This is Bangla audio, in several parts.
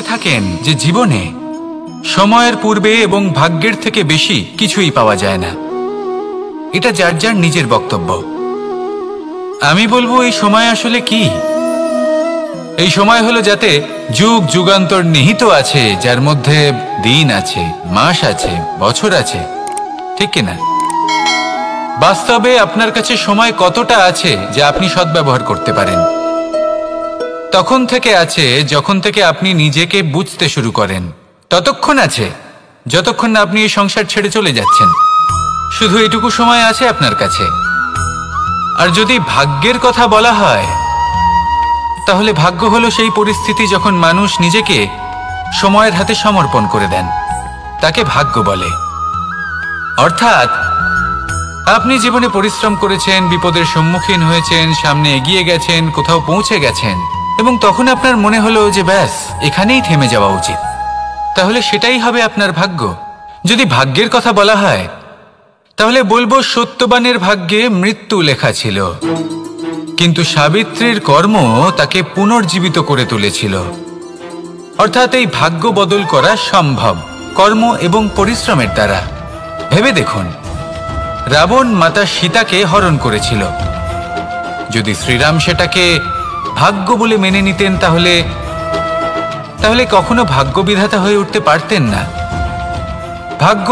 বলে থাকেন যে জীবনে সময়ের পূর্বে এবং ভাগ্যের থেকে বেশি কিছুই পাওয়া যায় না। এটা যার যার নিজের বক্তব্য। আমি বলবো এই সময় আসলে কি? এই সময় হলো যাতে যুগ যুগান্তর নিহিত আছে, যার মধ্যে দিন আছে, মাস আছে, বছর আছে, ঠিক কিনা? বাস্তবে আপনার কাছে সময় কতটা আছে যা আপনি সদ্ব্যবহার করতে পারেন? তখন থেকে আছে যখন থেকে আপনি নিজেকে বুঝতে শুরু করেন। ততক্ষণ আছে যতক্ষণ না আপনি এই সংসার ছেড়ে চলে যাচ্ছেন। শুধু এটুকু সময় আছে আপনার কাছে। আর যদি ভাগ্যের কথা বলা হয়, তাহলে ভাগ্য হলো সেই পরিস্থিতি যখন মানুষ নিজেকে সময়ের হাতে সমর্পণ করে দেন, তাকে ভাগ্য বলে। অর্থাৎ আপনি জীবনে পরিশ্রম করেছেন, বিপদের সম্মুখীন হয়েছেন, সামনে এগিয়ে গেছেন, কোথাও পৌঁছে গেছেন, এবং তখন আপনার মনে হলো যে ব্যাস এখানেই থেমে যাওয়া উচিত। তাহলে সেটাই হবে আপনার ভাগ্য। যদি ভাগ্যের কথা বলা হয়, তাহলে বলবো সত্যবানের ভাগ্যে মৃত্যু লেখা ছিল, কিন্তু সাবিত্রীর কর্ম তাকে পুনর্জীবিত করে তুলেছিল। অর্থাৎ এই ভাগ্য বদল করা সম্ভব কর্ম এবং পরিশ্রমের দ্বারা। ভেবে দেখুন, রাবণ মাতা সীতাকে হরণ করেছিল। যদি শ্রীরাম সেটাকে ভাগ্য বলে মেনে নিতেন, তাহলে কখনো ভাগ্য বিধাতা হয়ে উঠতে পারতেন না। ভাগ্য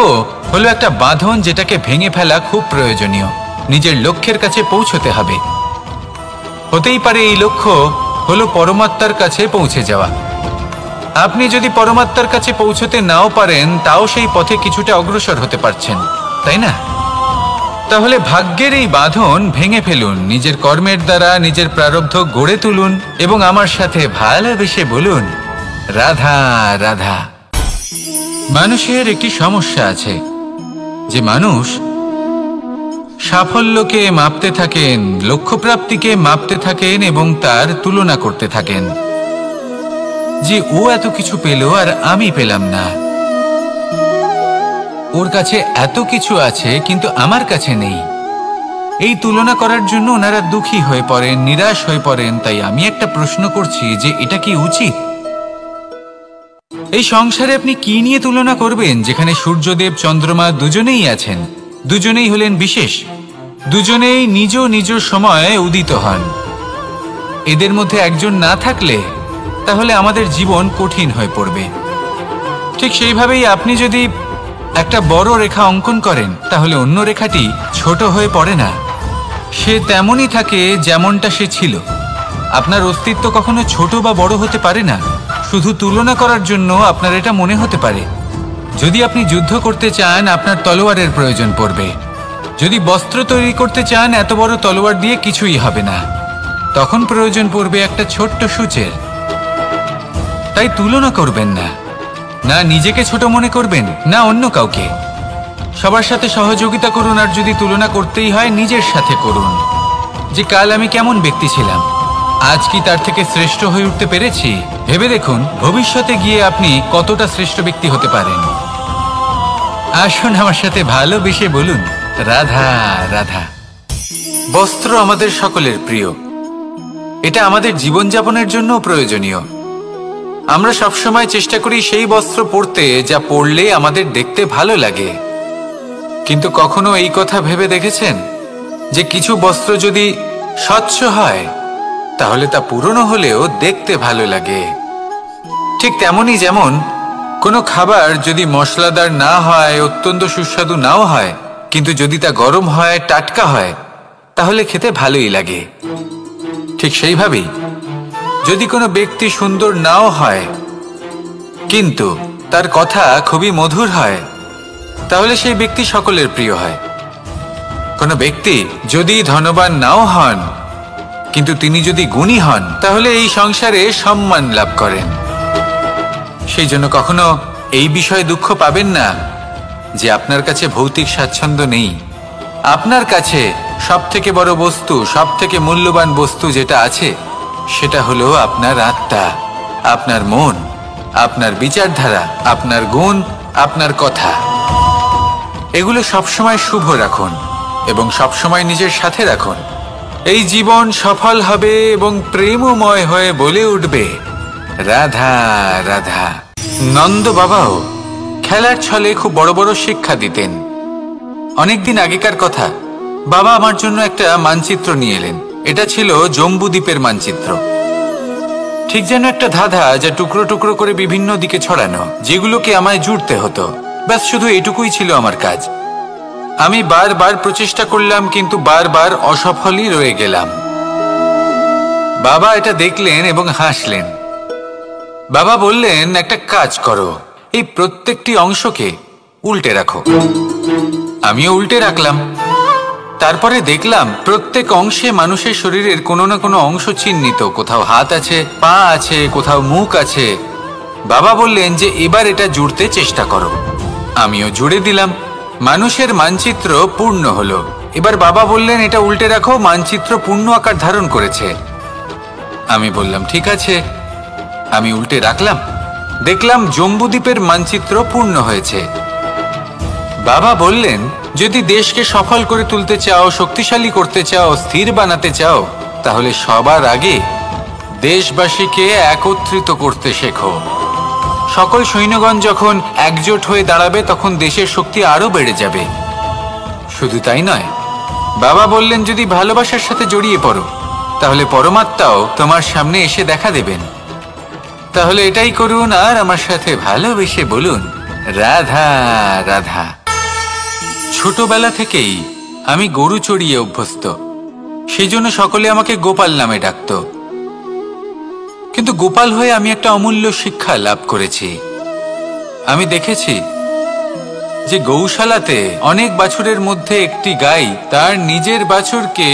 হলো একটা বাঁধন যেটাকে ভেঙে ফেলা খুব প্রয়োজনীয়। নিজের লক্ষ্যের কাছে পৌঁছতে হবে। হতেই পারে এই লক্ষ্য হলো পরমাত্মার কাছে পৌঁছে যাওয়া। আপনি যদি পরমাত্মার কাছে পৌঁছতে নাও পারেন, তাও সেই পথে কিছুটা অগ্রসর হতে পারছেন, তাই না? তাহলে ভাগ্যের এই বাঁধন ভেঙে ফেলুন, নিজের কর্মের দ্বারা নিজের প্রারব্ধ গড়ে তুলুন এবং আমার সাথে ভালোবেসে বলুন, রাধা রাধা। মানুষের একটি সমস্যা আছে যে মানুষ সাফল্যকে মাপতে থাকেন, লক্ষ্যপ্রাপ্তিকে মাপতে থাকেন এবং তার তুলনা করতে থাকেন যে ও এত কিছু পেল আর আমি পেলাম না, ওর কাছে এত কিছু আছে কিন্তু আমার কাছে নেই। এই তুলনা করার জন্য ওনারা দুঃখী হয়ে পড়েন, নিরাশ হয়ে পড়েন। তাই আমি একটা প্রশ্ন করছি যে এটা কি উচিত? এই সংসারে আপনি কি নিয়ে তুলনা করবেন, যেখানে সূর্যদেব চন্দ্রমা দুজনেই আছেন, দুজনেই হলেন বিশেষ, দুজনেই নিজ নিজ সময়ে উদিত হন। এদের মধ্যে একজন না থাকলে তাহলে আমাদের জীবন কঠিন হয়ে পড়বে। ঠিক সেইভাবেই আপনি যদি একটা বড় রেখা অঙ্কন করেন, তাহলে অন্য রেখাটি ছোট হয়ে পড়ে না, সে তেমনই থাকে যেমনটা সে ছিল। আপনার অস্তিত্ব কখনো ছোট বা বড় হতে পারে না। শুধু তুলনা করার জন্য আপনার এটা মনে হতে পারে। যদি আপনি যুদ্ধ করতে চান, আপনার তলোয়ারের প্রয়োজন পড়বে। যদি বস্ত্র তৈরি করতে চান, এত বড় তলোয়ার দিয়ে কিছুই হবে না, তখন প্রয়োজন পড়বে একটা ছোট্ট সূচের। তাই তুলনা করবেন না, না নিজেকে ছোট মনে করবেন, না অন্য কাউকে। সবার সাথে সহযোগিতা করুন, আর যদি তুলনা করতেই হয় নিজের সাথে করুন, যে কাল আমি কেমন ব্যক্তি ছিলাম, আজ কি তার থেকে শ্রেষ্ঠ হয়ে উঠতে পেরেছি? ভেবে দেখুন ভবিষ্যতে গিয়ে আপনি কতটা শ্রেষ্ঠ ব্যক্তি হতে পারেন। আসুন আমার সাথে ভালোবেসে বলুন, রাধা রাধা। বস্ত্র আমাদের সকলের প্রিয়, এটা আমাদের জীবনযাপনের জন্য প্রয়োজনীয়। আমরা সবসময় চেষ্টা করি সেই বস্ত্র পরতে যা পরলে আমাদের দেখতে ভালো লাগে। কিন্তু কখনো এই কথা ভেবে দেখেছেন যে কিছু বস্ত্র যদি স্বচ্ছ হয়, তাহলে তা পুরনো হলেও দেখতে ভালো লাগে? ঠিক তেমনি যেমন কোনো খাবার যদি মশলাদার না হয়, অত্যন্ত সুস্বাদু নাও হয়, কিন্তু যদি তা গরম হয়, টাটকা হয়, তাহলে খেতে ভালোই লাগে। ঠিক সেইভাবেই যদি কোনো ব্যক্তি সুন্দর নাও হয়, কিন্তু তার কথা খুবই মধুর হয়, তাহলে সেই ব্যক্তি সকলের প্রিয় হয়। কোনো ব্যক্তি যদি ধনবান নাও হন, কিন্তু তিনি যদি গুণী হন, তাহলে এই সংসারে সম্মান লাভ করেন। সেই জন্য কখনো এই বিষয়ে দুঃখ পাবেন না যে আপনার কাছে ভৌতিক স্বাচ্ছন্দ্য নেই। আপনার কাছে সব থেকে বড় বস্তু, সব থেকে মূল্যবান বস্তু যেটা আছে, সেটা হলো আপনার আত্মা, আপনার মন, আপনার বিচারধারা, আপনার গুণ, আপনার কথা। এগুলো সবসময় শুভ রাখুন এবং সবসময় নিজের সাথে রাখুন। এই জীবন সফল হবে এবং প্রেমময় হয়ে বলে উঠবে, রাধা রাধা। নন্দ বাবাও খেলার ছলে খুব বড় বড় শিক্ষা দিতেন। অনেকদিন আগেকার কথা, বাবা আমার জন্য একটা মানচিত্র নিয়ে এলেন। এটা ছিল জম্বুদ্বীপের মানচিত্র, ঠিক যেন একটা ধাঁধা, যা টুকরো টুকরো করে বিভিন্ন দিকে ছড়ানো, যেগুলোকে আমায় জুড়তে হতো। ব্যাস শুধু এটুকুই ছিল আমার কাজ। আমি বারবার প্রচেষ্টা করলাম, কিন্তু বারবার অসফলই রয়ে গেলাম। বাবা এটা দেখলেন এবং হাসলেন। বাবা বললেন, একটা কাজ করো, এই প্রত্যেকটি অংশকে উল্টে রাখো। আমিও উল্টে রাখলাম। তারপরে দেখলাম প্রত্যেক অংশে মানুষের শরীরের কোনো না কোনো অংশ চিহ্নিত। কোথাও হাত আছে, পা আছে, কোথাও মুখ আছে। বাবা বললেন যে এবার এটা জুড়তে চেষ্টা করো। আমিও জুড়ে দিলাম। মানুষের মানচিত্র পূর্ণ হলো। এবার বাবা বললেন, এটা উল্টে রাখো, মানচিত্র পূর্ণ আকার ধারণ করেছে। আমি বললাম, ঠিক আছে। আমি উল্টে রাখলাম। দেখলাম জম্বুদ্বীপের মানচিত্র পূর্ণ হয়েছে। বাবা বললেন, যদি দেশকে সফল করে তুলতে চাও, শক্তিশালী করতে চাও, স্থির বানাতে চাও, তাহলে সবার আগে দেশবাসীকে একত্রিত করতে শেখো। সকল সৈন্যগণ যখন একজোট হয়ে দাঁড়াবে, তখন দেশের শক্তি আরো বেড়ে যাবে। শুধু তাই নয়, বাবা বললেন, যদি ভালোবাসার সাথে জড়িয়ে পড়ো, তাহলে পরমাত্মাও তোমার সামনে এসে দেখা দেবেন। তাহলে এটাই করুন, আর আমার সাথে ভালোবেসে বলুন, রাধা রাধা। ছোটবেলা থেকেই আমি গরু চড়িয়ে অভ্যস্ত, সেই জন্য সকলে আমাকে গোপাল নামে ডাকত। কিন্তু গোপাল হয়ে আমি একটা অমূল্য শিক্ষা লাভ করেছি। আমি দেখেছি যে গৌশালাতে অনেক বাছুরের মধ্যে একটি গাই তার নিজের বাছুরকে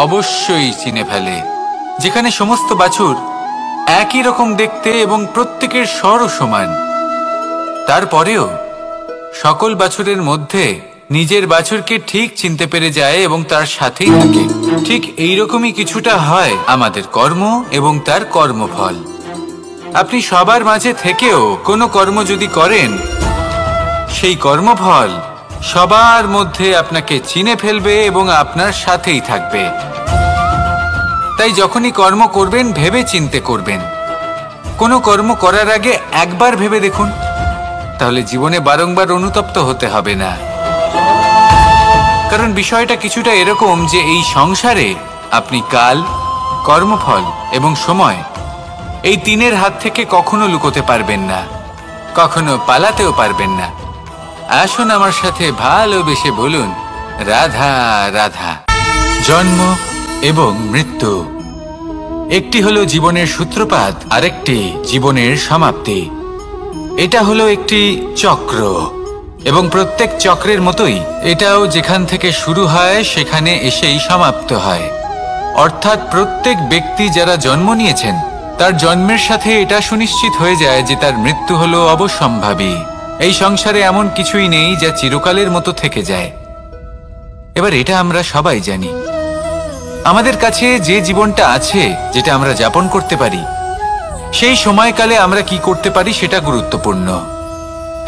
অবশ্যই চিনে ফেলে। যেখানে সমস্ত বাছুর একই রকম দেখতে এবং প্রত্যেকের স্বরও সমান, তারপরেও সকল বাছুরের মধ্যে নিজের বাছুরকে ঠিক চিনতে পেরে যায় এবং তার সাথেই থাকে। ঠিক এইরকমই কিছুটা হয় আমাদের কর্ম এবং তার কর্মফল। আপনি সবার মাঝে থেকেও কোনো কর্ম যদি করেন, সেই কর্মফল সবার মধ্যে আপনাকে চিনে ফেলবে এবং আপনার সাথেই থাকবে। তাই যখনই কর্ম করবেন, ভেবে চিন্তে করবেন। কোনো কর্ম করার আগে একবার ভেবে দেখুন, তাহলে জীবনে বারংবার অনুতপ্ত হতে হবে না। কারণ বিষয়টা কিছুটা এরকম যে এই সংসারে আপনি কাল, কর্মফল এবং সময়, এই তিনের হাত থেকে কখনো লুকোতে পারবেন না, কখনো পালাতেও পারবেন না। আসুন আমার সাথে ভালোবেসে বলুন, রাধা রাধা। জন্ম এবং মৃত্যু, একটি হলো জীবনের সূত্রপাত, আরেকটি জীবনের সমাপ্তি। এটা হলো একটি চক্র, এবং প্রত্যেক চক্রের মতোই এটাও যেখান থেকে শুরু হয় সেখানে এসেই সমাপ্ত হয়। অর্থাৎ প্রত্যেক ব্যক্তি যারা জন্ম নিয়েছেন, তার জন্মের সাথে এটা সুনিশ্চিত হয়ে যায় যে তার মৃত্যু হলো অবশ্যম্ভাবী। এই সংসারে এমন কিছুই নেই যা চিরকালের মতো থেকে যায়। এবার এটা আমরা সবাই জানি। আমাদের কাছে যে জীবনটা আছে, যেটা আমরা যাপন করতে পারি, সেই সময়কালে আমরা কি করতে পারি সেটা গুরুত্বপূর্ণ।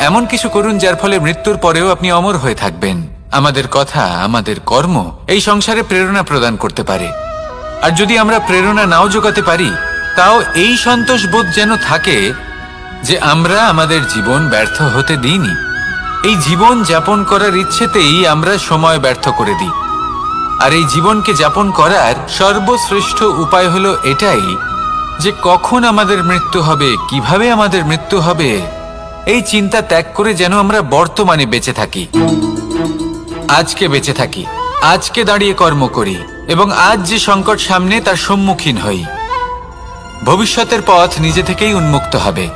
এমন কিছু করুন যার ফলে মৃত্যুর পরেও আপনি অমর হয়ে থাকবেন। আমাদের কথা, আমাদের কর্ম এই সংসারে প্রেরণা প্রদান করতে পারে। আর যদি আমরা প্রেরণা নাও জোগাতে পারি, তাও এই সন্তোষ বোধ যেন থাকে যে আমরা আমাদের জীবন ব্যর্থ হতে দিইনি। এই জীবন যাপন করার ইচ্ছেতেই আমরা সময় ব্যর্থ করে দিই। আর এই জীবনকে যাপন করার সর্বশ্রেষ্ঠ উপায় হলো এটাই যে কখন আমাদের মৃত্যু হবে, কিভাবে আমাদের মৃত্যু হবে, এই চিন্তা ত্যাগ করে যেন আমরা বর্তমানে বেঁচে থাকি, আজকে বেঁচে থাকি, আজকে দাঁড়িয়ে কর্ম করি এবং আজ যে সংকট সামনে তার সম্মুখীন হই। ভবিষ্যতের পথ নিজে থেকেই উন্মুক্ত হবে।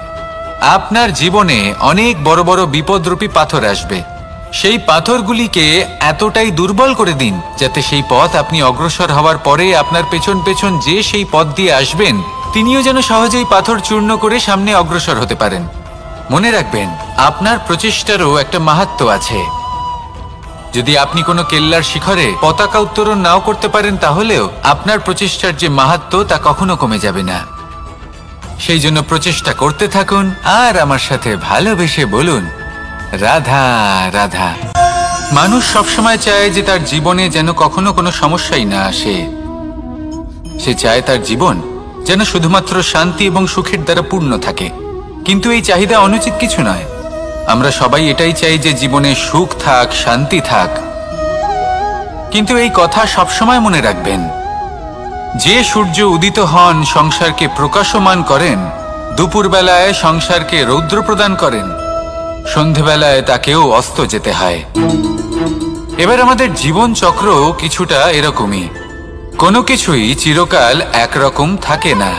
আপনার জীবনে অনেক বড় বড় বিপদরূপী পাথর আসবে। সেই পাথরগুলিকে এতটাই দুর্বল করে দিন যাতে সেই পথ আপনি অগ্রসর হওয়ার পরে আপনার পেছন পেছন যে সেই পথ দিয়ে আসবেন, তিনিও যেন সহজেই পাথর চূর্ণ করে সামনে অগ্রসর হতে পারেন। মনে রাখবেন, আপনার প্রচেষ্টারও একটা মাহাত্ম্য আছে। যদি আপনি কোনো কেল্লার শিখরে পতাকা উত্তোলন নাও করতে পারেন, তাহলেও আপনার প্রচেষ্টার যে মাহাত্ম্য তা কখনো কমে যাবে না। সেই জন্য প্রচেষ্টা করতে থাকুন আর আমার সাথে ভালোবেসে বলুন, রাধা রাধা। মানুষ সবসময় চায় যে তার জীবনে যেন কখনো কোনো সমস্যাই না আসে। সে চায় তার জীবন যেন শুধুমাত্র শান্তি এবং সুখের দ্বারা পূর্ণ থাকে। কিন্তু এই চাহিদা অনুচিত কিছু নয়। আমরা সবাই এটাই চাই যে জীবনে সুখ থাক, শান্তি থাক। কিন্তু এই কথা সবসময় মনে রাখবেন, যে সূর্য উদিত হন সংসারকে প্রকাশমান করেন, দুপুরবেলায় সংসারকে রৌদ্র প্রদান করেন, সন্ধেবেলায় তাকেও অস্ত যেতে হয়। এবার আমাদের জীবন চক্র কিছুটা এরকমই। কোনো কিছুই চিরকাল একরকম থাকে না।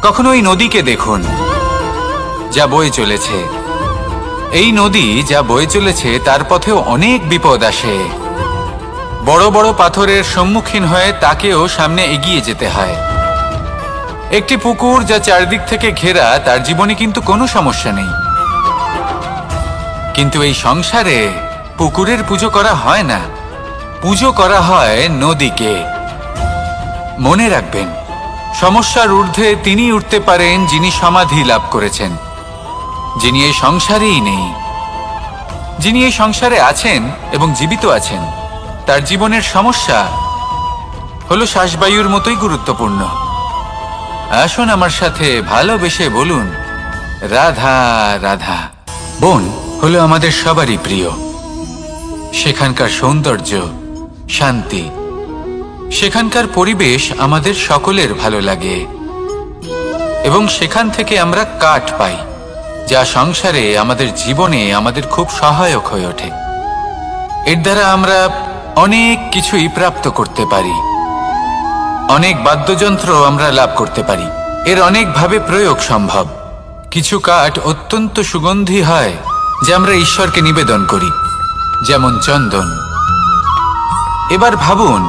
কখনো এই নদীকে দেখুন, যা বয়ে চলেছে। এই নদী যা বয়ে চলেছে তার পথেও অনেক বিপদ আসে। বড় বড় পাথরের সম্মুখীন হয়ে তাকেও সামনে এগিয়ে যেতে হয়। একটি পুকুর যা চারদিক থেকে ঘেরা, তার জীবনে কিন্তু কোনো সমস্যা নেই। কিন্তু এই সংসারে পুকুরের পুজো করা হয় না, পুজো করা হয় নদীকে। মনে রাখবেন, সমস্যার ঊর্ধ্বে তিনি উঠতে পারেন যিনি সমাধি লাভ করেছেন, যিনি এই সংসারেই নেই। যিনি এই সংসারে আছেন এবং জীবিত আছেন, তার জীবনের সমস্যা হলো শ্বাসবায়ুর মতোই গুরুত্বপূর্ণ। আসুন আমার সাথে ভালোবেসে বলুন, রাধা রাধা। বন হলো আমাদের সবারই প্রিয়। সেখানকার সৌন্দর্য, শান্তি, সেখানকার পরিবেশ আমাদের সকলের ভালো লাগে এবং সেখান থেকে আমরা কাঠ পাই, যা সংসারে আমাদের জীবনে আমাদের খুব সহায়ক হয়ে ওঠে। এর দ্বারা আমরা অনেক কিছুই প্রাপ্ত করতে পারি। অনেক বাদ্যযন্ত্র আমরা লাভ করতে পারি। এর অনেকভাবে প্রয়োগ সম্ভব। কিছু কাঠ অত্যন্ত সুগন্ধি হয় যা আমরা ঈশ্বরকে নিবেদন করি, যেমন চন্দন। এবার ভাবুন,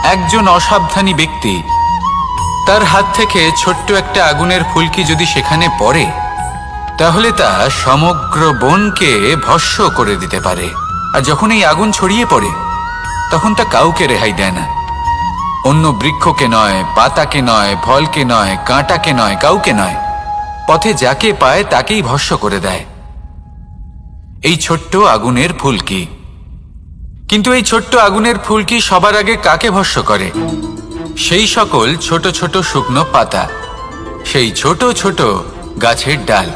একজন অসাবধানী ব্যক্তি, তার হাত থেকে ছোট্ট একটা আগুনের ফুলকি যদি সেখানে পড়ে, তাহলে তা সমগ্র বনকে ভস্ম করে দিতে পারে। আর যখন এই আগুন ছড়িয়ে পড়ে, তখন তা কাউকে রেহাই দেয় না। অন্য বৃক্ষকে নয়, পাতাকে নয়, ফলকে নয়, কাঁটাকে নয়, কাউকে নয়, পথে যাকে পায় তাকেই ভস্ম করে দেয়। এই ছোট্ট আগুনের ফুলকি। কিন্তু এই ছোট্ট আগুনের ফুলকি সবার আগে কাকে ভস্ম করে? সেই সকল ছোট ছোট শুকনো পাতা, সেই ছোট ছোট গাছের ডাল।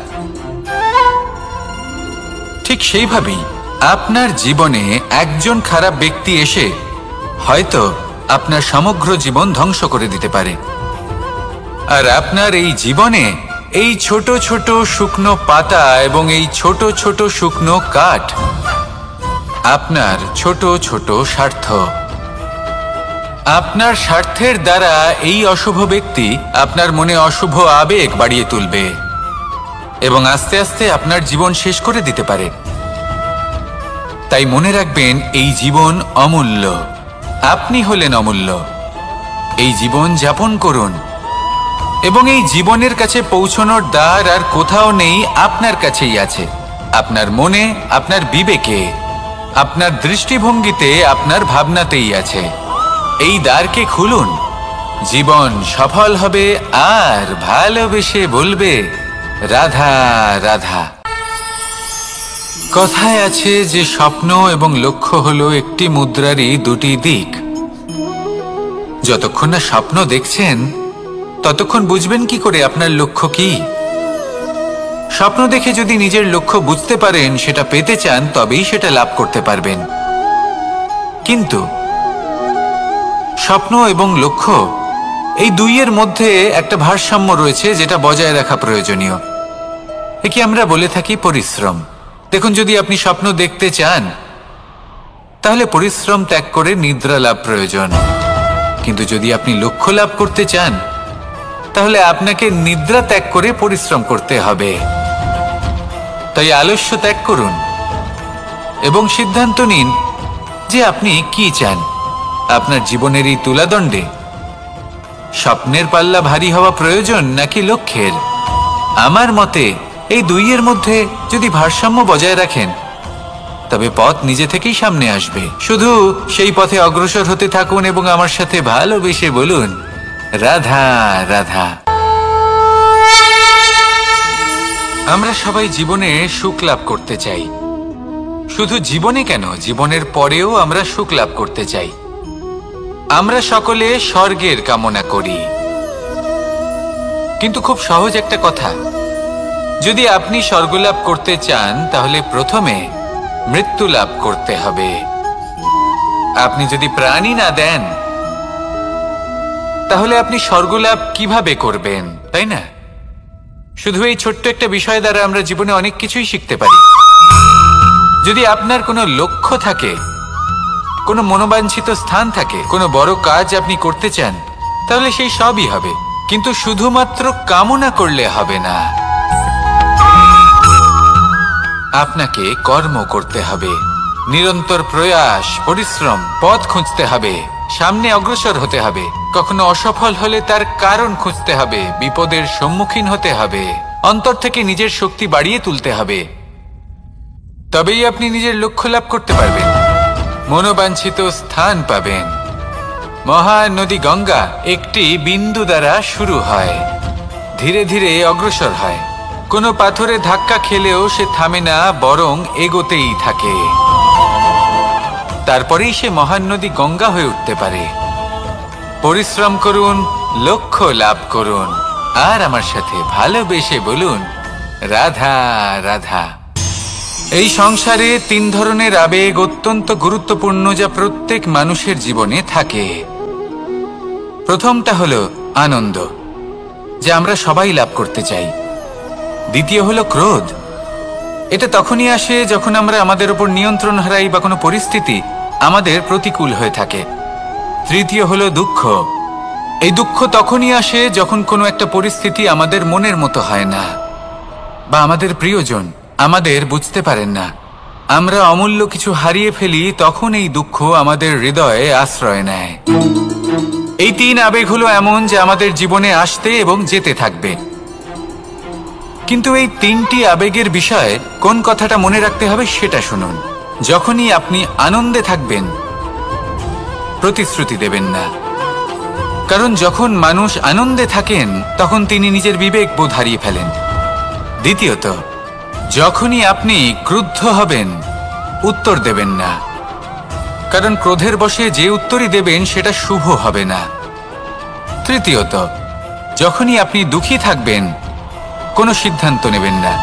ঠিক সেইভাবেই আপনার জীবনে একজন খারাপ ব্যক্তি এসে হয়তো আপনার সমগ্র জীবন ধ্বংস করে দিতে পারে। আর আপনার এই জীবনে এই ছোট ছোট শুকনো পাতা এবং এই ছোট ছোট শুকনো কাঠ আপনার ছোট ছোট স্বার্থ। আপনার স্বার্থের দ্বারা এই অশুভ ব্যক্তি আপনার মনে অশুভ আবেগ বাড়িয়ে তুলবে এবং আস্তে আস্তে আপনার জীবন শেষ করে দিতে পারে। তাই মনে রাখবেন, এই জীবন অমূল্য। আপনি হলেন অমূল্য। এই জীবন যাপন করুন এবং এই জীবনের কাছে পৌঁছানোর দ্বার আর কোথাও নেই, আপনার কাছেই আছে। আপনার মনে, আপনার বিবেকে, আপনার দৃষ্টিভঙ্গিতে, আপনার ভাবনাতেই আছে। এই দ্বারকে খুলুন, জীবন সফল হবে আর ভালোবেসে বলবে, রাধা রাধা। কথায় আছে যে স্বপ্ন এবং লক্ষ্য হলো একটি মুদ্রারই দুটি দিক। যতক্ষণ না স্বপ্ন দেখছেন, ততক্ষণ বুঝবেন কি করে আপনার লক্ষ্য কি? স্বপ্ন দেখে যদি নিজের লক্ষ্য বুঝতে পারেন, সেটা পেতে চান, তবেই সেটা লাভ করতে পারবেন। কিন্তু স্বপ্ন এবং লক্ষ্য, এই দুইয়ের মধ্যে একটা ভারসাম্য রয়েছে যেটা বজায় রাখা প্রয়োজনীয়। একে আমরা বলে থাকি পরিশ্রম। দেখুন, যদি আপনি স্বপ্ন দেখতে চান, তাহলে পরিশ্রম ত্যাগ করে নিদ্রা লাভ প্রয়োজন। কিন্তু যদি আপনি লক্ষ্য লাভ করতে চান, তাহলে আপনাকে নিদ্রা ত্যাগ করে পরিশ্রম করতে হবে। তাই আলস্য ত্যাগ করুন এবং সিদ্ধান্ত নিন যে আপনি কি চান। আপনার জীবনের এই তুলাদণ্ডে স্বপ্নের পাল্লা ভারী হওয়া প্রয়োজন নাকি লক্ষ্যের? আমার মতে এই দুইয়ের মধ্যে যদি ভারসাম্য বজায় রাখেন, তবে পথ নিজে থেকেই সামনে আসবে। শুধু সেই পথে অগ্রসর হতে থাকুন এবং আমার সাথে ভালোবেসে বলুন, রাধা রাধা। আমরা সবাই জীবনে সুখ লাভ করতে চাই। শুধু জীবনে কেন, জীবনের পরেও আমরা সুখ লাভ করতে চাই। আমরা সকলে স্বর্গের কামনা করি। কিন্তু খুব সহজ একটা কথা, যদি আপনি স্বর্গলাভ করতে চান তাহলে প্রথমে মৃত্যু লাভ করতে হবে। আপনি যদি প্রাণই না দেন তাহলে আপনি স্বর্গলাভ কিভাবে করবেন, তাই না? শুধু এই ছোট্ট একটা বিষয় দ্বারা আমরা জীবনে অনেক কিছুই শিখতে পারি। যদি আপনার কোনো লক্ষ্য থাকে, কোনো মনোবাঞ্ছিত স্থান থাকে, কোনো বড় কাজ আপনি করতে চান, তাহলে সেই সবই হবে। কিন্তু শুধুমাত্র কামনা করলে হবে না, আপনাকে কর্ম করতে হবে, নিরন্তর প্রয়াস, পরিশ্রম, পথ খুঁজতে হবে, সামনে অগ্রসর হতে হবে। কখনো অসফল হলে তার কারণ খুঁজতে হবে, বিপদের সম্মুখীন হতে হবে, অন্তর থেকে নিজের শক্তি বাড়িয়ে তুলতে হবে। তবেই আপনি নিজের লক্ষ্য লাভ করতে পারবেন, মনোবাঞ্ছিত স্থান পাবেন। মহান নদী গঙ্গা একটি বিন্দু দ্বারা শুরু হয়, ধীরে ধীরে অগ্রসর হয়। কোনো পাথরে ধাক্কা খেলেও সে থামে না, বরং এগোতেই থাকে। তারপরেই সে মহান নদী গঙ্গা হয়ে উঠতে পারে। পরিশ্রম করুন, লক্ষ্য লাভ করুন, আর আমার সাথে ভালোবেসে বলুন, রাধা রাধা। এই সংসারে 3 ধরনের আবেগ অত্যন্ত গুরুত্বপূর্ণ, যা প্রত্যেক মানুষের জীবনে থাকে। প্রথমটা হলো আনন্দ, যা আমরা সবাই লাভ করতে চাই। দ্বিতীয় হলো ক্রোধ, এটা তখনই আসে যখন আমরা আমাদের উপর নিয়ন্ত্রণ হারাই বা কোনো পরিস্থিতি আমাদের প্রতিকূল হয়ে থাকে। তৃতীয় হলো দুঃখ, এই দুঃখ তখনই আসে যখন কোনো একটা পরিস্থিতি আমাদের মনের মতো হয় না, বা আমাদের প্রিয়জন আমাদের বুঝতে পারেন না, আমরা অমূল্য কিছু হারিয়ে ফেলি, তখন এই দুঃখ আমাদের হৃদয়ে আশ্রয় নেয়। এই 3 আবেগ হলো এমন যে আমাদের জীবনে আসতে এবং যেতে থাকবে। কিন্তু এই 3টি আবেগের বিষয়ে কোন কথাটা মনে রাখতে হবে সেটা শুনুন। যখনই আপনি আনন্দে থাকবেন, প্রতিশ্রুতি দেবেন না, কারণ যখন মানুষ আনন্দে থাকেন তখন তিনি নিজের বিবেক বোধ হারিয়ে ফেলেন। দ্বিতীয়ত, যখনই আপনি ক্রুদ্ধ হবেন, উত্তর দেবেন না, কারণ ক্রোধের বশে যে উত্তরই দেবেন সেটা শুভ হবে না। তৃতীয়ত, যখনই আপনি দুঃখী থাকবেন, কোনো সিদ্ধান্ত নেবেন না,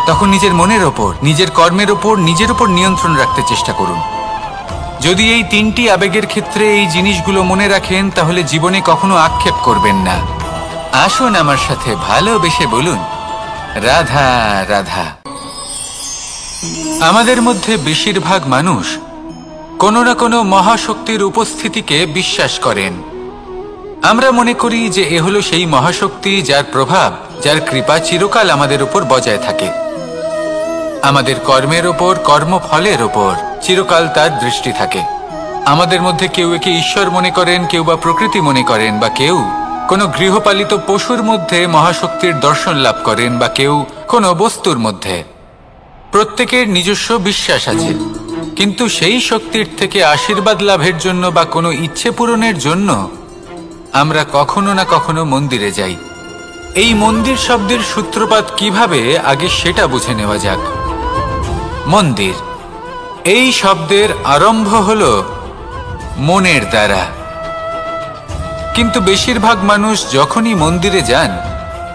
তখন নিজের মনের ওপর, নিজের কর্মের ওপর, নিজের উপর নিয়ন্ত্রণ রাখতে চেষ্টা করুন। যদি এই 3টি আবেগের ক্ষেত্রে এই জিনিসগুলো মনে রাখেন তাহলে জীবনে কখনো আক্ষেপ করবেন না। আসুন আমার সাথে ভালোবেসে বলুন, রাধা রাধা। আমাদের মধ্যে বেশিরভাগ মানুষ কোনো না কোনো মহাশক্তির উপস্থিতিকে বিশ্বাস করেন। আমরা মনে করি যে এ হলো সেই মহাশক্তি যার প্রভাব, যার কৃপা চিরকাল আমাদের উপর বজায় থাকে। আমাদের কর্মের ওপর, কর্মফলের ওপর চিরকাল তার দৃষ্টি থাকে। আমাদের মধ্যে কেউ একে ঈশ্বর মনে করেন, কেউ বা প্রকৃতি মনে করেন, বা কেউ কোনো গৃহপালিত পশুর মধ্যে মহাশক্তির দর্শন লাভ করেন, বা কেউ কোনো বস্তুর মধ্যে। প্রত্যেকের নিজস্ব বিশ্বাস আছে, কিন্তু সেই শক্তির থেকে আশীর্বাদ লাভের জন্য বা কোনো ইচ্ছে পূরণের জন্য আমরা কখনো না কখনো মন্দিরে যাই। এই মন্দির শব্দের সূত্রপাত কিভাবে, আগে সেটা বুঝে নেওয়া যাক। মন্দির, এই শব্দের আরম্ভ হলো মনের দ্বারা। কিন্তু বেশিরভাগ মানুষ যখনই মন্দিরে যান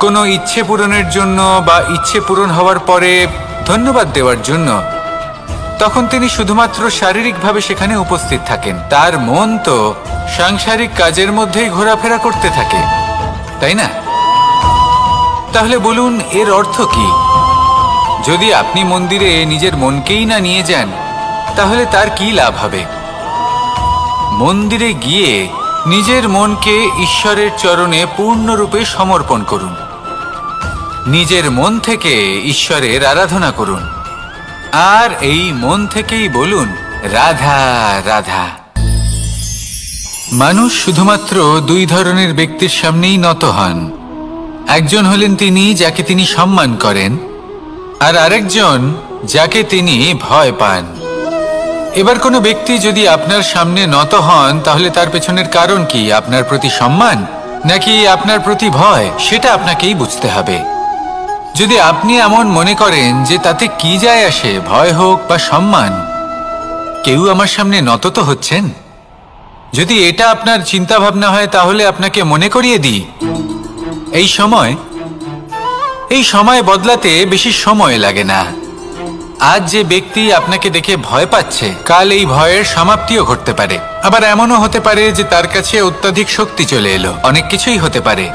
কোনো ইচ্ছে পূরণের জন্য বা ইচ্ছে পূরণ হওয়ার পরে ধন্যবাদ দেওয়ার জন্য, তখন তিনি শুধুমাত্র শারীরিকভাবে সেখানে উপস্থিত থাকেন। তার মন তো সাংসারিক কাজের মধ্যেই ঘোরাফেরা করতে থাকে, তাই না? তাহলে বলুন, এর অর্থ কি? যদি আপনি মন্দিরে নিজের মনকেই না নিয়ে যান তাহলে তার কি লাভ হবে? মন্দিরে গিয়ে নিজের মনকে ঈশ্বরের চরণে পূর্ণরূপে সমর্পণ করুন। নিজের মন থেকে ঈশ্বরের আরাধনা করুন, আর এই মন থেকেই বলুন, রাধা রাধা। মানুষ শুধুমাত্র 2 ধরনের ব্যক্তির সামনেই নত হন। একজন হলেন তিনি যাকে তিনি সম্মান করেন, আর আরেকজন যাকে তিনি ভয় পান। এবার কোনো ব্যক্তি যদি আপনার সামনে নত হন তাহলে তার পেছনের কারণ কি? আপনার প্রতি সম্মান নাকি আপনার প্রতি ভয়? সেটা আপনাকেই বুঝতে হবে। যদি আপনি এমন মনে করেন যে তাতে কি যায় আসে, ভয় হোক বা সম্মান, কেউ আমার সামনে নত তো হচ্ছেন, যদি এটা আপনার চিন্তা ভাবনা হয় তাহলে আপনাকে মনে করিয়ে দিই, এই সময় বদলাতে বেশি সময় লাগে না। আজ যে ব্যক্তি আপনাকে দেখে ভয় পাচ্ছে, কাল এই ভয়ের সমাপ্তিও ঘটতে পারে। আবার এমনও হতে পারে যে তার কাছে অত্যধিক শক্তি চলে এলো। অনেক কিছুই হতে পারে।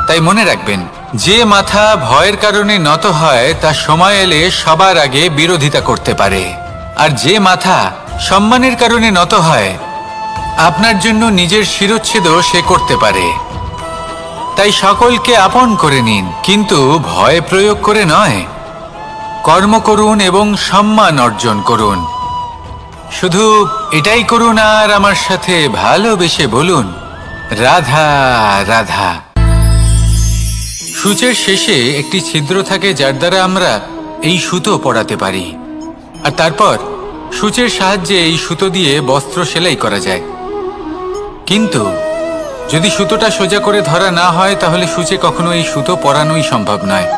তাই মনে রাখবেন, যে মাথা ভয়ের কারণে নত হয় তা সময় এলে সবার আগে বিরোধিতা করতে পারে, আর যে মাথা সম্মানের কারণে নত হয় আপনার জন্য নিজের শিরচ্ছেদও সে করতে পারে। তাই সকলকে আপন করে নিন, কিন্তু ভয় প্রয়োগ করে নয়। কর্ম করুন এবং সম্মান অর্জন করুন। শুধু এটাই করুন আর আমার সাথে ভালোবেসে বলুন, রাধা রাধা। সূচের শেষে একটি ছিদ্র থাকে যার দ্বারা আমরা এই সুতো পরাতে পারি, আর তারপর সূচের সাহায্যে এই সুতো দিয়ে বস্ত্র সেলাই করা যায়। কিন্তু যদি সুতোটা সোজা করে ধরা না হয় তাহলে সূচে কখনো এই সুতো পরানোই সম্ভব নয়।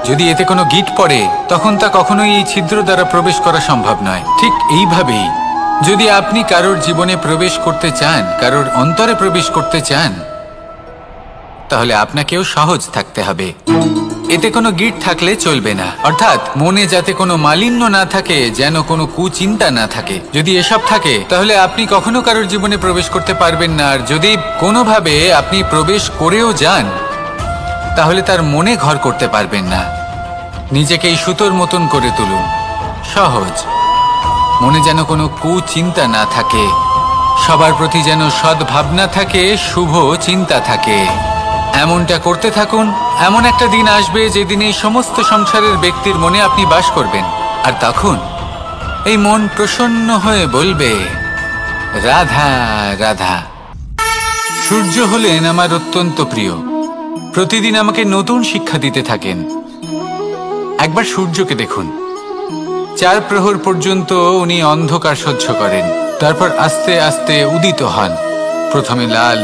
যদি এতে কোনো গিঁট পড়ে তখন তা কখনোই এই ছিদ্র দ্বারা প্রবেশ করা সম্ভব নয়। ঠিক এইভাবেই যদি আপনি কারোর জীবনে প্রবেশ করতে চান, কারোর অন্তরে প্রবেশ করতে চান, তাহলে আপনাকেও সহজ থাকতে হবে। এতে কোনো গিঁট থাকলে চলবে না, অর্থাৎ মনে যাতে কোনো মালিন্য না থাকে, যেন কোনো কুচিন্তা না থাকে। যদি এসব থাকে তাহলে আপনি কখনো কারোর জীবনে প্রবেশ করতে পারবেন না। আর যদি কোনোভাবে আপনি প্রবেশ করেও যান তাহলে তার মনে ঘর করতে পারবেন না। নিজেকে এই সুতোর মতন করে তুলুন, সহজ। মনে যেন কোনো কুচিন্তা না থাকে, সবার প্রতি যেন সদ্ভাবনা থাকে, শুভ চিন্তা থাকে। এমনটা করতে থাকুন। এমন একটা দিন আসবে যেদিন এই সমস্ত সংসারের ব্যক্তির মনে আপনি বাস করবেন, আর তখন এই মন প্রসন্ন হয়ে বলবে, রাধা রাধা। সূর্য হলেন আমার অত্যন্ত প্রিয়। প্রতিদিন আমাকে নতুন শিক্ষা দিতে থাকেন। একবার সূর্যকে দেখুন। 4 প্রহর পর্যন্ত উনি অন্ধকার সহ্য করেন, তারপর আস্তে আস্তে উদিত হন। প্রথমে লাল,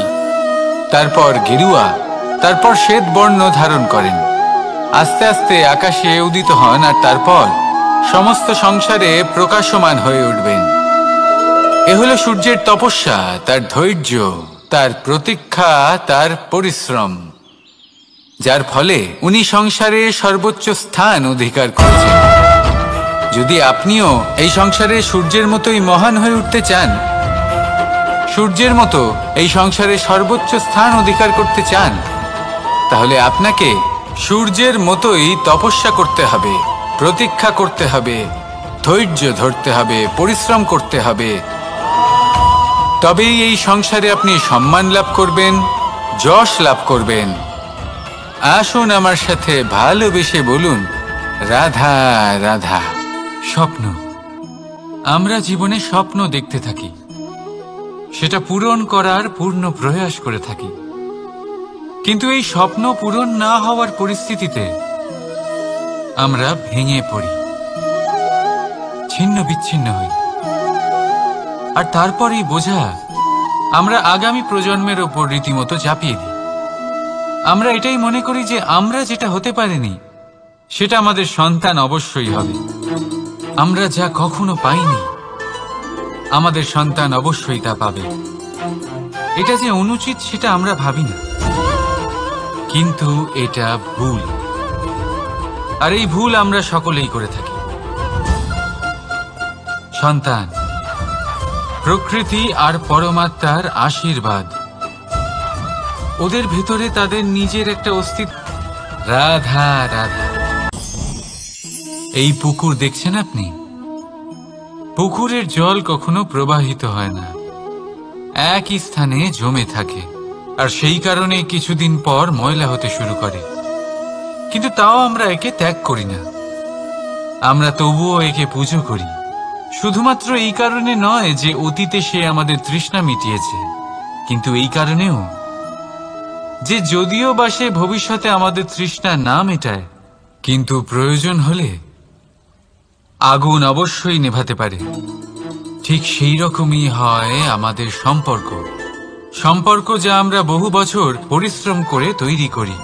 তারপর গেরুয়া, তারপর শ্বেত বর্ণ ধারণ করেন। আস্তে আস্তে আকাশে উদিত হন, আর তারপর সমস্ত সংসারে প্রকাশমান হয়ে উঠবেন। এ হলো সূর্যের তপস্যা, তার ধৈর্য, তার প্রতীক্ষা, তার পরিশ্রম, যার ফলে উনি সংসারে সর্বোচ্চ স্থান অধিকার করেছেন। যদি আপনিও এই সংসারে সূর্যের মতোই মহান হয়ে উঠতে চান, সূর্যের মতো এই সংসারে সর্বোচ্চ স্থান অধিকার করতে চান, তাহলে আপনাকে সূর্যের মতোই তপস্যা করতে হবে, প্রতীক্ষা করতে হবে, ধৈর্য ধরতে হবে, পরিশ্রম করতে হবে। তবেই এই সংসারে আপনি সম্মান লাভ করবেন, যশ লাভ করবেন। আসুন আমার সাথে ভালোবেসে বলুন, রাধা রাধা। স্বপ্ন, আমরা জীবনে স্বপ্ন দেখতে থাকি, সেটা পূরণ করার পূর্ণ প্রয়াস করে থাকি। কিন্তু এই স্বপ্ন পূরণ না হওয়ার পরিস্থিতিতে আমরা ভেঙে পড়ি, ছিন্ন বিচ্ছিন্ন হই, আর তারপর এই বোঝা আমরা আগামী প্রজন্মের ওপর রীতিমতো চাপিয়ে দিই। আমরা এটাই মনে করি যে আমরা যেটা হতে পারিনি সেটা আমাদের সন্তান অবশ্যই হবে। আমরা যা কখনো পাইনি আমাদের সন্তান অবশ্যই তা পাবে। এটা যে অনুচিত সেটা আমরা ভাবি না, কিন্তু এটা ভুল, আর এই ভুল আমরা সকলেই করে থাকি। সন্তান প্রকৃতি আর পরমাত্মার আশীর্বাদ, ওদের ভেতরে তাদের নিজের একটা অস্তিত্ব। রাধা রাধা। এই পুকুর দেখছেন আপনি? পুকুরের জল কখনো প্রবাহিত হয় না, একই স্থানে জমে থাকে, আর সেই কারণে কিছুদিন পর ময়লা হতে শুরু করে। কিন্তু তাও আমরা একে ত্যাগ করি না, আমরা তবুও একে পুজো করি। শুধুমাত্র এই কারণে নয় যে অতীতে সে আমাদের তৃষ্ণা মিটিয়েছে, কিন্তু এই কারণেও যে যদিও বা সে ভবিষ্যতে আমাদের তৃষ্ণা না মেটায়, কিন্তু প্রয়োজন হলে আগুন অবশ্যই নেভাতে পারে। ঠিক সেই রকমই হয় আমাদের সম্পর্ক, সম্পর্ক যা আমরা বহু বছর পরিশ্রম করে তৈরি করি,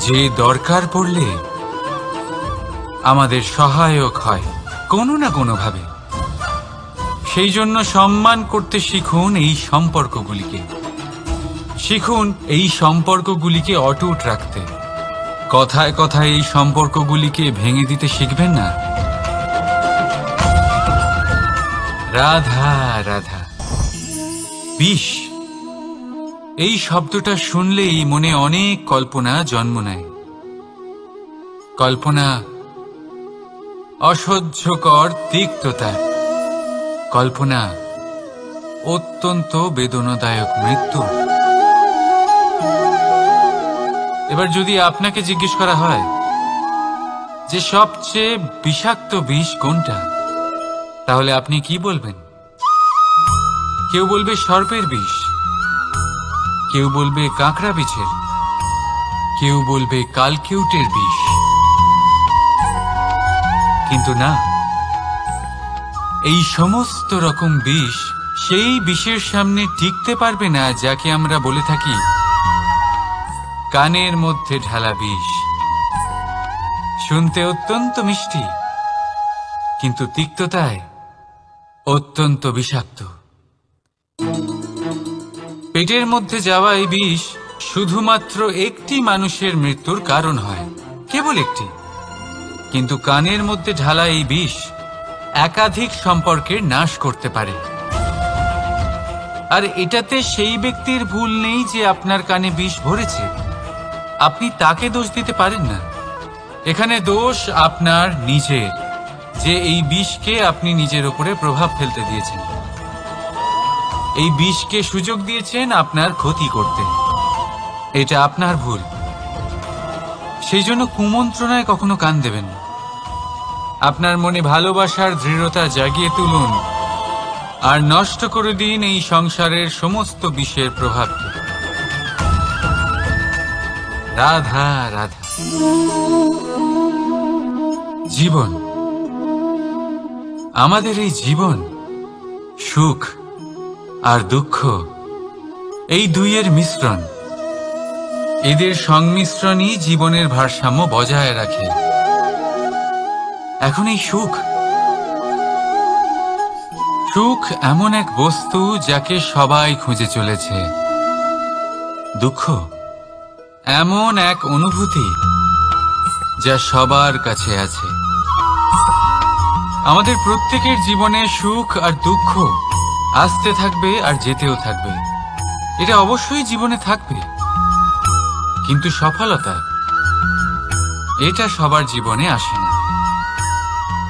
যে দরকার পড়লে আমাদের সহায়ক হয় কোনো না কোনোভাবে। সেই জন্য সম্মান করতে শিখুন এই সম্পর্কগুলিকে। শিখুন এই সম্পর্কগুলিকে অটুট রাখতে। কথায় কথায় এই সম্পর্কগুলিকে ভেঙে দিতে শিখবেন না। রাধা রাধা। বিষ, এই শব্দটা শুনলেই মনে অনেক কল্পনা জন্ম নেয়। কল্পনা অসহ্যকর তিক্ততা, কল্পনা অত্যন্ত বেদনাদায়ক মৃত্যু। এবার যদি আপনাকে জিজ্ঞেস করা হয় যে সবচেয়ে বিষাক্ত বিষ কোনটা, তাহলে আপনি কি বলবেন? কেউ বলবে সর্পের বিষ, কেউ বলবে কাঁকড়া বিছের, কেউ বলবে কালকেউটের বিষ। কিন্তু না, এই সমস্ত রকম বিষ সেই বিষের সামনে টিকতে পারবে না যাকে আমরা বলে থাকি কানের মধ্যে ঢালা বিষ। শুনতে অত্যন্ত মিষ্টি, কিন্তু তিক্ততায় অত্যন্ত বিষাক্ত। পেটের মধ্যে যাওয়া এই বিষ শুধুমাত্র একটি মানুষের মৃত্যুর কারণ হয়, কেবল একটি। কিন্তু কানের মধ্যে ঢালা এই বিষ একাধিক সম্পর্কের নাশ করতে পারে। আর এটাতে সেই ব্যক্তির ভুল নেই যে আপনার কানে বিষ ভরেছে, আপনি তাকে দোষ দিতে পারেন না। এখানে দোষ আপনার নিজের, যে এই বিষকে আপনি নিজের উপরে প্রভাব ফেলতে দিয়েছেন। এই বিষকে সুযোগ দিয়েছেন আপনার ক্ষতি করতে, এটা আপনার ভুল। সেই জন্য কুমন্ত্রণায় কখনো কান দেবেন না। আপনার মনে ভালোবাসার দৃঢ়তা জাগিয়ে তুলুন আর নষ্ট করে দিন এই সংসারের সমস্ত বিষের প্রভাবকে। রাধা রাধা। জীবন, আমাদের এই জীবন, সুখ আর দুঃখ, এই দুইয়ের মিশ্রণ। এদের সংমিশ্রণই জীবনের ভারসাম্য বজায় রাখে। এখন এই সুখ, সুখ এমন এক বস্তু যাকে সবাই খুঁজে চলেছে। দুঃখ এমন এক অনুভূতি যা সবার কাছে আছে। আমাদের প্রত্যেকের জীবনে সুখ আর দুঃখ আসতে থাকবে আর যেতেও থাকবে, এটা অবশ্যই জীবনে থাকবে। কিন্তু সফলতা, এটা সবার জীবনে আসে না।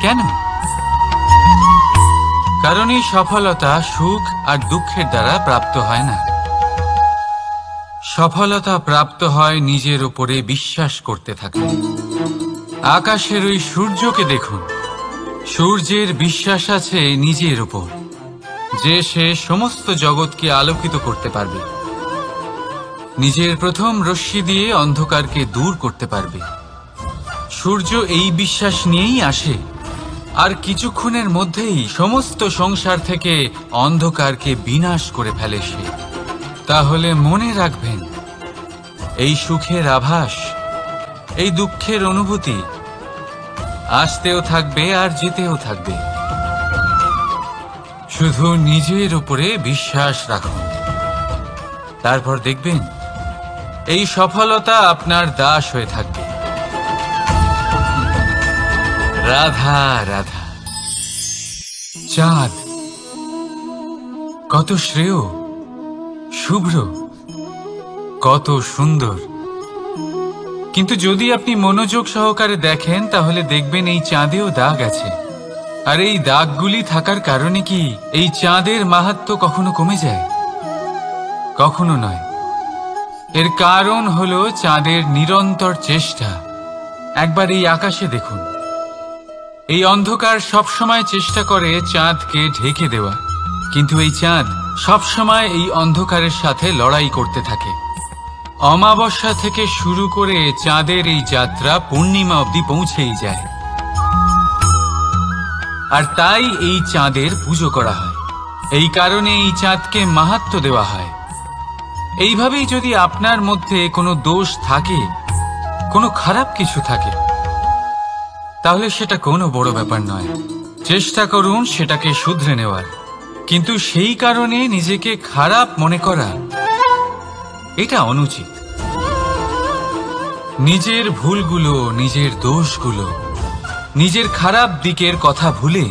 কেন? কারণ এই সফলতা সুখ আর দুঃখের দ্বারা প্রাপ্ত হয় না। সফলতা প্রাপ্ত হয় নিজের উপরে বিশ্বাস করতে থাকলে। আকাশের ওই সূর্যকে দেখুন, সূর্যের বিশ্বাস আছে নিজের উপর যে সে সমস্ত জগৎকে আলোকিত করতে পারবে, নিজের প্রথম রশ্মি দিয়ে অন্ধকারকে দূর করতে পারবে। সূর্য এই বিশ্বাস নিয়েই আসে, আর কিছুক্ষণের মধ্যেই সমস্ত সংসার থেকে অন্ধকারকে বিনাশ করে ফেলে সে। তাহলে মনে রাখবেন, এই সুখের আভাস, এই দুঃখের অনুভূতি আসতেও থাকবে আর যেতেও থাকবে। শুধু নিজের উপরে বিশ্বাস রাখুন, তারপর দেখবেন এই সফলতা আপনার দাস হয়ে থাকবে। রাধা রাধা। চাঁদ কত শ্রেয়, শুভ্র, কত সুন্দর। কিন্তু যদি আপনি মনোযোগ সহকারে দেখেন তাহলে দেখবেন এই চাঁদেও দাগ আছে। আর এই দাগগুলি থাকার কারণে কি এই চাঁদের মাহাত্ম্য কখনো কমে যায়? কখনো নয়। এর কারণ হলো চাঁদের নিরন্তর চেষ্টা। একবার এই আকাশে দেখুন, এই অন্ধকার সবসময় চেষ্টা করে চাঁদকে ঢেকে দেওয়া, কিন্তু এই চাঁদ সবসময় এই অন্ধকারের সাথে লড়াই করতে থাকে। অমাবস্যা থেকে শুরু করে চাঁদের এই যাত্রা পূর্ণিমা অবধি পৌঁছেই যায়। আর তাই এই চাঁদের পুজো করা হয়, এই কারণে এই চাঁদকে মাহাত্ম্য দেওয়া হয়। এইভাবেই যদি আপনার মধ্যে কোনো দোষ থাকে, কোনো খারাপ কিছু থাকে, তাহলে সেটা কোনো বড় ব্যাপার নয়। চেষ্টা করুন সেটাকে শুধরে নেওয়ার, কিন্তু সেই কারণে নিজেকে খারাপ মনে করা, এটা অনুচিত। নিজের ভুলগুলো, নিজের দোষগুলো, নিজের খারাপ দিকের কথা ভুলে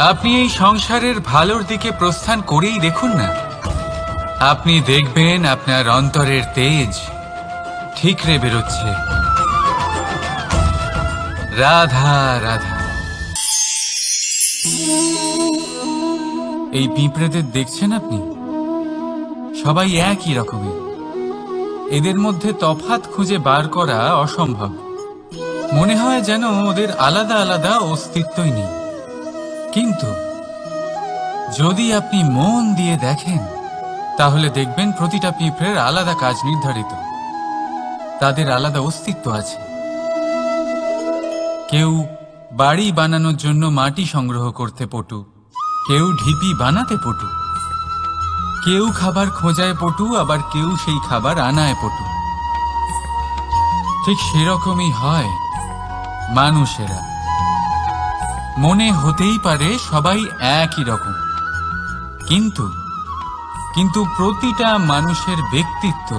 আপনি এই সংসারের ভালোর দিকে প্রস্থান করেই দেখুন না। আপনি দেখবেন আপনার অন্তরের তেজ ঠিকরে বেরোচ্ছে। রাধা রাধা। এই পিঁপড়েদের দেখছেন আপনি? সবাই একই রকমের। এদের মধ্যে তফাৎ খুঁজে বার করা অসম্ভব। মনে হয় যেন ওদের আলাদা আলাদা অস্তিত্বই নেই। কিন্তু যদি আপনি মন দিয়ে দেখেন তাহলে দেখবেন প্রতিটা পিঁপড়ের আলাদা কাজ নির্ধারিত। তাদের আলাদা অস্তিত্ব আছে। কেউ বাড়ি বানানোর জন্য মাটি সংগ্রহ করতে পটু, কেউ ঢিপি বানাতে পটু, কেউ খাবার খোঁজায় পটু, আবার কেউ সেই খাবার আনায় পটু। ঠিক সেরকমই হয় মানুষেরা। মনে হতেই পারে সবাই একই রকম, কিন্তু প্রতিটা মানুষের ব্যক্তিত্ব,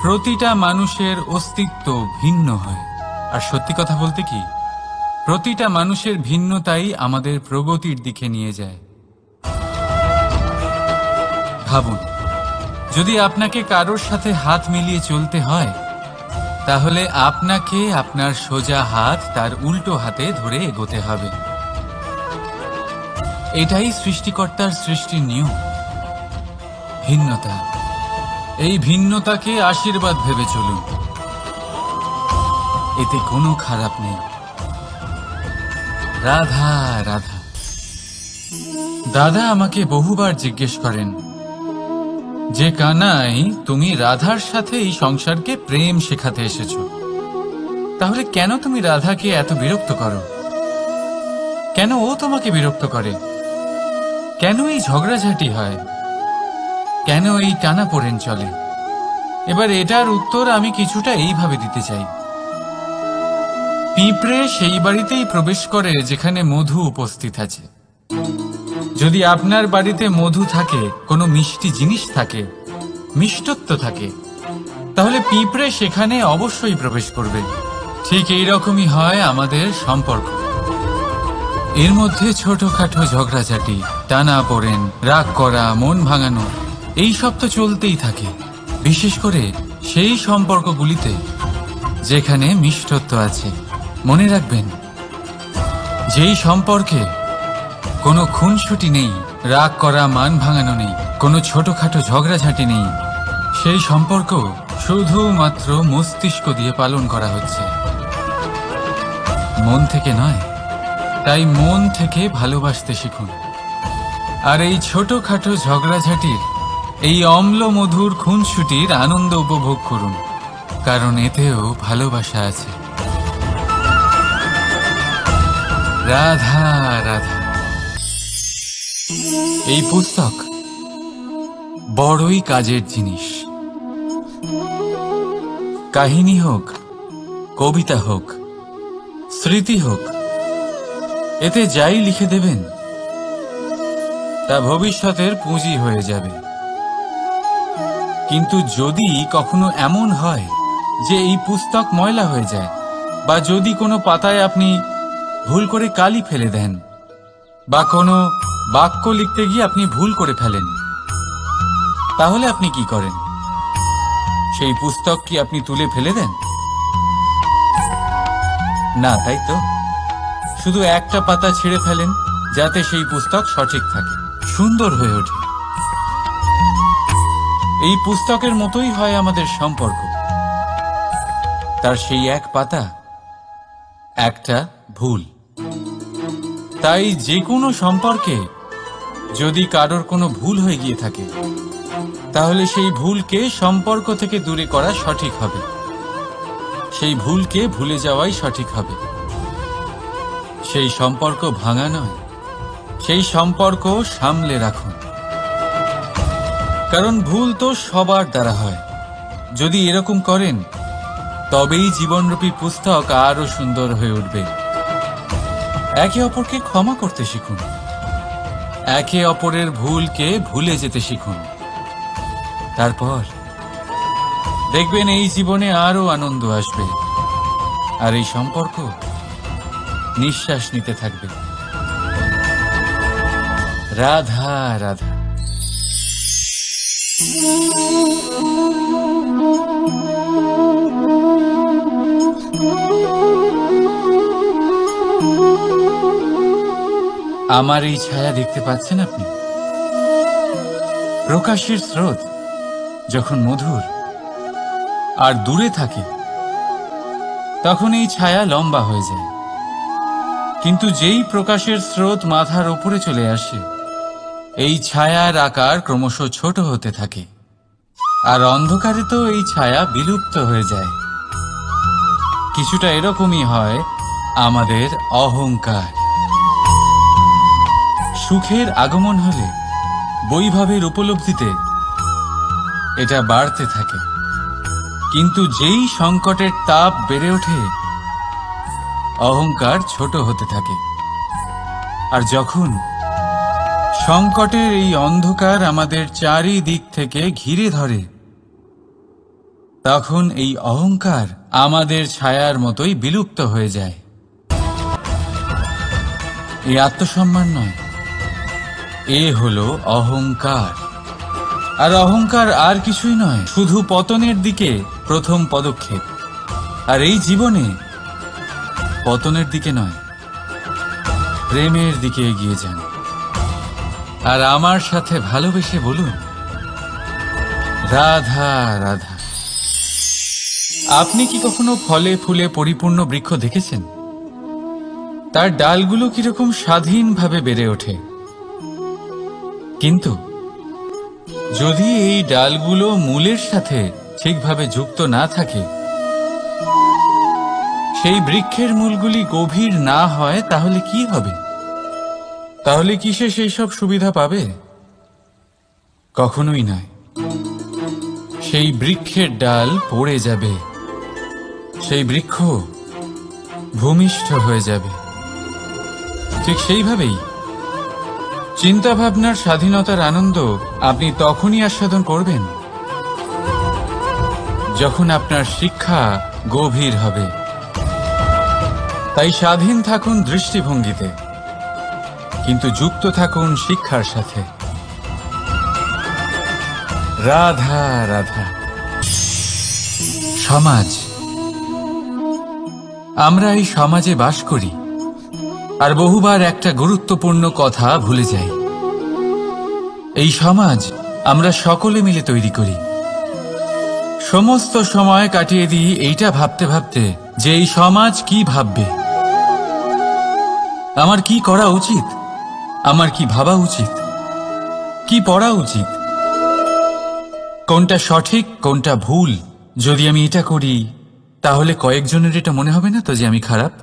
প্রতিটা মানুষের অস্তিত্ব ভিন্ন হয়। আর সত্যি কথা বলতে কি, প্রতিটা মানুষের ভিন্নতাই আমাদের প্রগতির দিকে নিয়ে যায়। ভাবুন, যদি আপনাকে কারোর সাথে হাত মিলিয়ে চলতে হয় তাহলে আপনাকে আপনার সোজা হাত তার উল্টো হাতে ধরে এগোতে হবে। এটাই সৃষ্টিকর্তার সৃষ্টির নিয়ম। ভিন্নতা, এই ভিন্নতাকে আশীর্বাদ ভেবে চলুন। এতে কোনো খারাপ নেই। রাধা রাধা। দাদা আমাকে বহুবার জিজ্ঞেস করেন যে কানাই, তুমি রাধার সাথে এই সংসারকে প্রেম শেখাতে এসেছো, তাহলে কেন তুমি রাধাকে এত বিরক্ত করো? কেন ও তোমাকে বিরক্ত করে? কেন এই ঝগড়াঝাটি হয়? কেন এই টানাপোড়েন চলে? এবার এটার উত্তর আমি কিছুটা এইভাবে দিতে চাই। পিঁপড়ে সেই বাড়িতেই প্রবেশ করে যেখানে মধু উপস্থিত আছে। যদি আপনার বাড়িতে মধু থাকে, কোনো মিষ্টি জিনিস থাকে, মিষ্টত্ব থাকে, তাহলে পিঁপড়ে সেখানে অবশ্যই প্রবেশ করবে। ঠিক এইরকমই হয় আমাদের সম্পর্ক। এর মধ্যে ছোটখাটো ঝগড়াঝাটি, টানাপোড়েন, রাগ করা, মন ভাঙানো, এই সব তো চলতেই থাকে। বিশেষ করে সেই সম্পর্কগুলিতে যেখানে মিষ্টত্ব আছে। মনে রাখবেন, যেই সম্পর্কে কোনো খুনসুটি নেই, রাগ করা, মান ভাঙানো নেই, কোনো ছোটখাটো ঝগড়াঝাটি নেই, সেই সম্পর্ক শুধুমাত্র মস্তিষ্ক দিয়ে পালন করা হচ্ছে, মন থেকে নয়। তাই মন থেকে ভালোবাসতে শিখুন। আর এই ছোটখাটো ঝগড়াঝাটির, এই অম্ল মধুর খুনসুটির আনন্দ উপভোগ করুন, কারণ এতেও ভালোবাসা আছে। রাধা রাধা। এই পুস্তক বড়ই কাজের জিনিস। কাহিনী হোক, কবিতা হোক, স্মৃতি হোক, এতে যাই লিখে দেবেন তা ভবিষ্যতের পুঁজি হয়ে যাবে। কিন্তু যদি কখনো এমন হয় যে এই পুস্তক ময়লা হয়ে যায়, বা যদি কোনো পাতায় আপনি ভুল করে কালি ফেলে দেন, বা কোনো বাক্য লিখতে গিয়ে আপনি ভুল করে ফেলেন, তাহলে আপনি কি করেন? সেই পুস্তক কি আপনি তুলে ফেলে দেন? না, তাই তো। শুধু একটা পাতা ছিঁড়ে ফেলেন যাতে সেই পুস্তক সঠিক থাকে, সুন্দর হয়ে ওঠে। এই পুস্তকের মতোই হয় আমাদের সম্পর্ক। তার সেই এক পাতা, একটা ভুল। তাই যে কোনো সম্পর্কে যদি কারোর কোনো ভুল হয়ে গিয়ে থাকে, তাহলে সেই ভুলকে সম্পর্ক থেকে দূরে করা সঠিক হবে। সেই ভুলকে ভুলে যাওয়াই সঠিক হবে। সেই সম্পর্ক ভাঙা নয়, সেই সম্পর্ক সামলে রাখুন। কারণ ভুল তো সবার দ্বারা হয়। যদি এরকম করেন, তবেই জীবনরূপী পুস্তক আরো সুন্দর হয়ে উঠবে। একে অপরকে ক্ষমা করতে শিখুন। একে অপরের ভুলকে ভুলে যেতে শিখুন। তারপর দেখবেন এই জীবনে আরো আনন্দ আসবে, আর এই সম্পর্ক নিঃশ্বাস নিতে থাকবে। রাধা রাধা। আমার এই ছায়া দেখতে পাচ্ছেন আপনি? প্রকাশের স্রোত যখন মধুর আর দূরে থাকে তখন এই ছায়া লম্বা হয়ে যায়, কিন্তু যেই প্রকাশের স্রোত মাথার উপরে চলে আসে এই ছায়ার আকার ক্রমশ ছোট হতে থাকে, আর অন্ধকারে তো এই ছায়া বিলুপ্ত হয়ে যায়। কিছুটা এরকমই হয় আমাদের অহংকার। সুখের আগমন হলে, বৈভবের উপলব্ধিতে এটা বাড়তে থাকে, কিন্তু যেই সংকটের তাপ বেড়ে ওঠে অহংকার ছোট হতে থাকে। আর যখন সংকটের এই অন্ধকার আমাদের চারিদিক থেকে ঘিরে ধরে তখন এই অহংকার আমাদের ছায়ার মতোই বিলুপ্ত হয়ে যায়। এই আত্মসম্মান নয়, এ হলো অহংকার। আর অহংকার আর কিছুই নয়, শুধু পতনের দিকে প্রথম পদক্ষেপ। আর এই জীবনে পতনের দিকে নয়, প্রেমের দিকে এগিয়ে যান। আর আমার সাথে ভালোবেসে বলুন রাধা রাধা। আপনি কি কখনো ফলে ফুলে পরিপূর্ণ বৃক্ষ দেখেছেন? তার ডালগুলো কিরকম স্বাধীনভাবে বেড়ে ওঠে, কিন্তু যদি এই ডালগুলো মূলের সাথে ঠিকভাবে যুক্ত না থাকে, সেই বৃক্ষের মূলগুলি গভীর না হয়, তাহলে কি হবে? তাহলে কি সে সেই সব সুবিধা পাবে? কখনোই নয়। সেই বৃক্ষের ডাল পড়ে যাবে, সেই বৃক্ষ ভূমিষ্ঠ হয়ে যাবে। ঠিক সেইভাবেই চিন্তা ভাবনার স্বাধীনতার আনন্দ আপনি তখনই আস্বাদন করবেন যখন আপনার শিক্ষা গভীর হবে। তাই স্বাধীন থাকুন দৃষ্টিভঙ্গিতে, কিন্তু যুক্ত থাকুন শিক্ষার সাথে। রাধা রাধা। সমাজ, আমরা এই সমাজে বাস করি আর বহুবার একটা গুরুত্বপূর্ণ কথা ভুলে যাই। এই সমাজ আমরা সকলে মিলে তৈরি করি। সমস্ত সময় কাটিয়ে দিই এইটা ভাবতে ভাবতে যে এই সমাজ কি ভাববে, আমার কি করা উচিত, আমার কি ভাবা উচিত, কি পড়া উচিত, কোনটা সঠিক কোনটা ভুল। যদি আমি এটা করি তাহলে কয়েকজনের এটা মনে হবে না তো যে আমি খারাপ,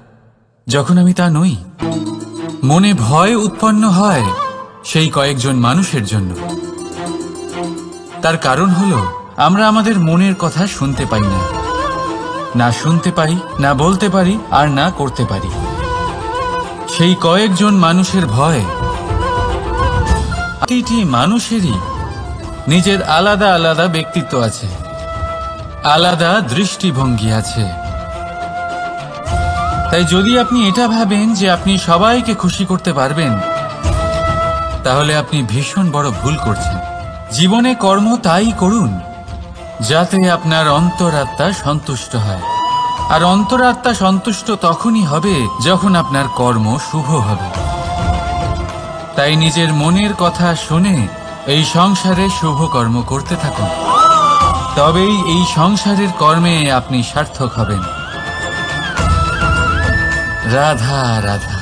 যখন আমি তা নই। মনে ভয় উৎপন্ন হয় সেই কয়েকজন মানুষের জন্য। তার কারণ হলো আমরা আমাদের মনের কথা শুনতে পাই না, না শুনতে পারি, না বলতে পারি, আর না করতে পারি। সেই কয়েকজন মানুষের ভয়। প্রতিটি মানুষেরই নিজের আলাদা আলাদা ব্যক্তিত্ব আছে, আলাদা দৃষ্টিভঙ্গি আছে। তাই যদি আপনি এটা ভাবেন যে আপনি সবাইকে খুশি করতে পারবেন, তাহলে আপনি ভীষণ বড় ভুল করছেন। জীবনে কর্ম তাই করুন যাতে আপনার অন্তরাত্মা সন্তুষ্ট হয়, আর অন্তরাত্মা সন্তুষ্ট তখনই হবে যখন আপনার কর্ম শুভ হবে। তাই নিজের মনের কথা শুনে এই সংসারে শুভ কর্ম করতে থাকুন, তবেই এই সংসারের কর্মে আপনি সার্থক হবেন। রাধা রাধা।